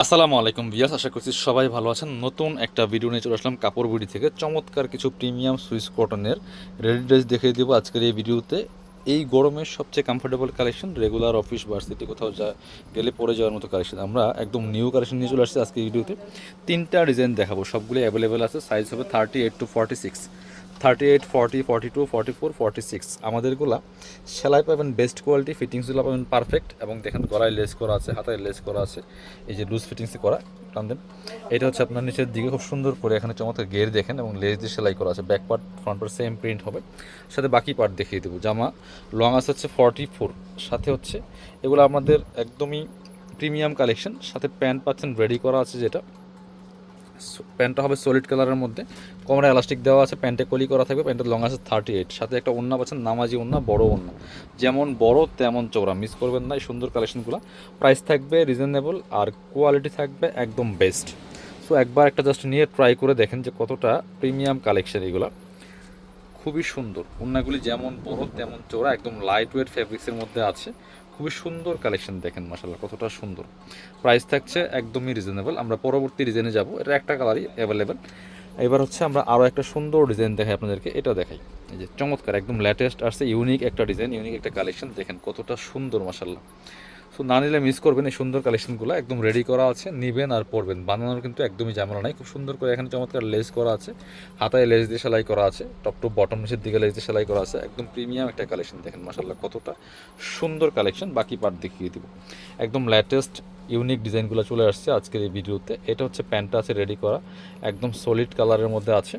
আসসালামু আলাইকুম ভিউয়ার্স, আশা করছি সবাই ভালো আছেন। নতুন একটা ভিডিও নিয়ে চলে আসলাম কাপড় বিডি থেকে। চমৎকার কিছু প্রিমিয়াম সুইস কটনের রেডি ড্রেস দেখিয়ে দেবো আজকের এই ভিডিওতে। এই গরমের সবচেয়ে comfortable collection, regular office varsity কোথাও গেলে পরে যাওয়ার মতো কালেকশন। আমরা একদম নিউ কালেকশন নিয়ে চলে আসছি আজকের ভিডিওতে। তিনটা ডিজাইন দেখাবো, সবগুলো অ্যাভেলেবেল আছে। সাইজ হবে 38 to 46, 38, 40, 42, 44, 46। আমাদেরগুলা সেলাই পাবেন বেস্ট কোয়ালিটি, ফিটিংসগুলো পাবেন পারফেক্ট। এবং দেখেন গলায় লেস করা আছে, হাতায় লেস করা আছে, এই যে লুজ ফিটিংসে করা টান দেন। এটা হচ্ছে আপনার নিচের দিকে খুব সুন্দর করে এখানে চমৎকার গের দেখেন এবং লেস দিয়ে সেলাই করা আছে। Back part front part same print হবে, সাথে বাকি পার্ট দেখিয়ে দেবো। জামা লং আছে হচ্ছে 44, সাথে হচ্ছে এগুলো আমাদের একদমই প্রিমিয়াম কালেকশন। সাথে প্যান্ট পাচ্ছেন রেডি করা আছে, যেটা প্যান্টটা হবে সলিড কালারের মধ্যে, কোমরে এলাস্টিক দেওয়া আছে, প্যান্টে কলি করা থাকবে। প্যান্টের লং আছে 38, সাথে একটা ওড়না পাচ্ছেন নামাজি ওড়না, বড় ওড়না, যেমন বড় তেমন চওড়া, মিস করবেন না এই সুন্দর কালেকশনগুলো। প্রাইস থাকবে রিজনেবল আর কোয়ালিটি থাকবে একদম বেস্ট। সো একবার একটা জাস্ট নিয়ে ট্রাই করে দেখেন যে কতটা প্রিমিয়াম কালেকশন এগুলো। খুবই সুন্দর ওড়নাগুলি, যেমন বড় তেমন চওড়া, একদম লাইট ওয়েট ফ্যাব্রিক্সের মধ্যে আছে। খুবই সুন্দর কালেকশন, দেখেন মাশাআল্লাহ কতটা সুন্দর। প্রাইস থাকছে একদমই রিজনেবল। আমরা পরবর্তী ডিজাইনে যাব, এটা একটা কালারই অ্যাভেলেবেল। এবার হচ্ছে আমরা আরও একটা সুন্দর ডিজাইন দেখাই আপনাদেরকে, এটা দেখাই। এই যে চমৎকার একদম লেটেস্ট আসছে, ইউনিক একটা ডিজাইন, ইউনিক একটা কালেকশন, দেখেন কতটা সুন্দর মাশাআল্লাহ। সো না নিলে মিস করবেন এই সুন্দর কালেকশনগুলো। একদম রেডি করা আছে, নেবেন আর পরবেন, বানানোর কিন্তু একদমই ঝামেলা নাই। খুব সুন্দর করে এখানে চমৎকার লেস করা আছে, হাতায় লেস দিয়ে সেলাই করা আছে, টপ টু বটম নিচের দিকে লেস দিয়ে সেলাই করা আছে। একদম প্রিমিয়াম একটা কালেকশন, দেখেন মাশাআল্লাহ কতটা সুন্দর কালেকশন। বাকি পার্ট দেখিয়ে দিব। একদম লেটেস্ট ইউনিক ডিজাইনগুলো চলে আসছে আজকের এই ভিডিওতে। এটা হচ্ছে প্যান্টটা আছে রেডি করা, একদম সলিড কালারের মধ্যে আছে।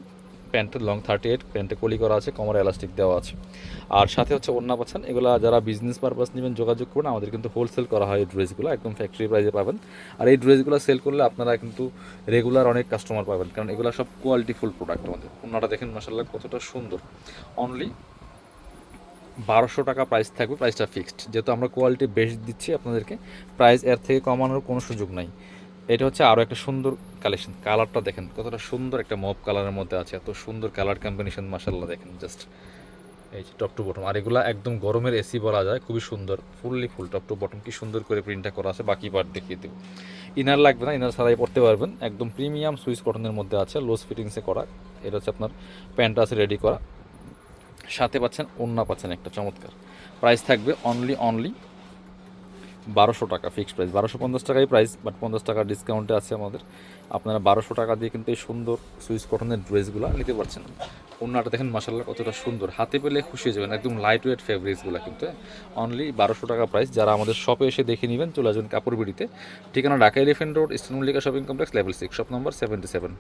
প্যান্টের লং 38, প্যান্টে কলি করা আছে, কোমরে এলাস্টিক দেওয়া আছে। আর সাথে হচ্ছে ওড়না পাচ্ছেন। এগুলো যারা বিজনেস পারপাস নেবেন যোগাযোগ করুন, আমাদের কিন্তু হোলসেল করা হয় এই ড্রেসগুলো, একদম ফ্যাক্টরি প্রাইসে পাবেন। আর এই ড্রেসগুলো সেল করলে আপনারা কিন্তু রেগুলার অনেক কাস্টমার পাবেন, কারণ এগুলো সব কোয়ালিটিফুল প্রোডাক্ট আমাদের। ওড়নাটা দেখেন মাশাআল্লাহ কতটা সুন্দর। অনলি 1200 টাকা প্রাইস থাকবে, প্রাইসটা ফিক্সড। যেহেতু আমরা কোয়ালিটি বেস্ট দিচ্ছি আপনাদেরকে, প্রাইস এর থেকে কমানোর কোনো সুযোগ নাই। এটা হচ্ছে আরও একটা সুন্দর কালেকশন। কালারটা দেখেন কতটা সুন্দর, একটা মপ কালারের মধ্যে আছে, এত সুন্দর কালার কম্বিনেশন মাশাআল্লাহ। দেখেন জাস্ট এই যে টপ টু বটম, আর এগুলা একদম গরমের এসি বলা যায়, খুবই সুন্দর, fully full top to bottom, কি সুন্দর করে প্রিন্টটা করা আছে। বাকি পার্ট দেখিয়ে দেবো। ইনার লাগবে না, ইনার ছাড়াই পড়তে পারবেন। একদম প্রিমিয়াম সুইস কটনের মধ্যে আছে, লোজ ফিটিংসে করা। এটা হচ্ছে আপনার প্যান্টটা আছে রেডি করা, সাথে পাচ্ছেন ওড়না পাচ্ছেন একটা চমৎকার। প্রাইস থাকবে অনলি 1200 টাকা, ফিক্সড প্রাইস 1250 টাকাই প্রাইস, বাট 50 টাকা ডিসকাউন্টে আছে আমাদের। আপনারা 1200 টাকা দিয়ে কিন্তু এই সুন্দর সুইস কটনের ড্রেসগুলো নিতে পারছেন। ওড়নাটা দেখেন মাশাআল্লাহ কতটা সুন্দর, হাতে পেলে খুশি হয়ে যাবেন। একদম লাইট ওয়েট ফেব্রিক্সগুলো কিন্তু অনলি 1200 টাকা প্রাইস। যারা আমাদের শপে এসে দেখে নেবেন চলে আসবেন কাপড় বিড়িতে। ঠিকানা Dhaka elephant road, eastern Mallika shopping complex, level 6, shop number 77।